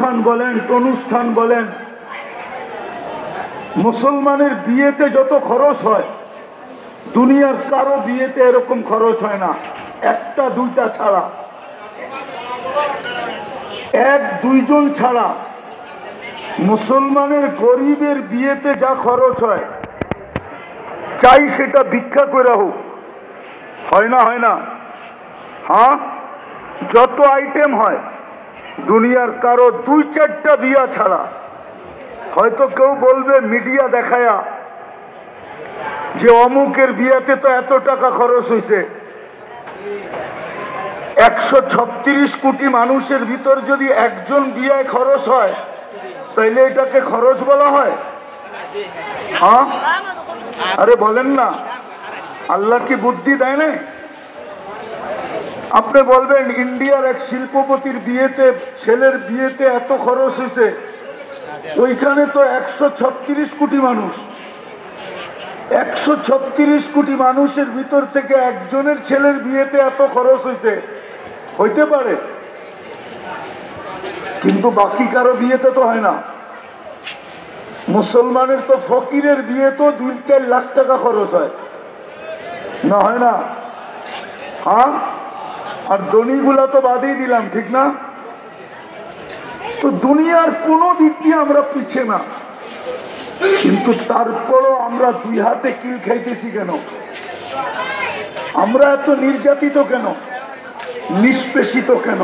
অনুষ্ঠান বলেন অনুষ্ঠান বলেন, মুসলমানের বিয়েতে যত খরচ হয় দুনিয়ার কারো বিয়েতে এরকম খরচ হয় না, একটা দুইটা ছাড়া, এক দুইজন ছাড়া। মুসলমানের গরিবের বিয়েতে যা খরচ হয়, চাই সেটা ভিক্ষা করে হোক, হয় না? হয় না? হ্যাঁ, যত আইটেম হয় দুনিয়ার কারো দুই চারটা বিয়া ছাড়া। হয়তো কেউ বলবে মিডিয়া দেখায়া যে অমুকের বিয়াতে তো এত টাকা খরচ হয়েছে। 136 কোটি মানুষের ভিতর যদি একজন বিয়ায় খরচ হয়, তাইলে এটাকে খরচ বলা হয়? হ্যাঁ, আরে বলেন না, আল্লাহ কি বুদ্ধি দেয় না? আপনি বলবেন ইন্ডিয়ার এক শিল্পপতির বিয়েতে, ছেলের বিয়েতে এত খরচ হয়েছে, ওইখানে তো 136 কোটি মানুষ। 136 কোটি মানুষের ভিতর থেকে একজনের ছেলের বিয়েতে এত খরচ হয়েছে, হইতে পারে, কিন্তু বাকি কারো বিয়েতে তো হয় না। মুসলমানের তো ফকিরের বিয়ে তো 2-4 লাখ টাকা খরচ হয়, না হয় না? হ্যাঁ, আর ধনীগুলা তো বাদই দিলাম, ঠিক না? তো দুনিয়ার কোনো দিক দিয়ে আমরা পিছিয়ে না, কিন্তু তারপরও আমরা দুই হাতে কিল খাইতেছি কেন? আমরা এত নির্যাতিত কেন, নিষ্পেষিত কেন?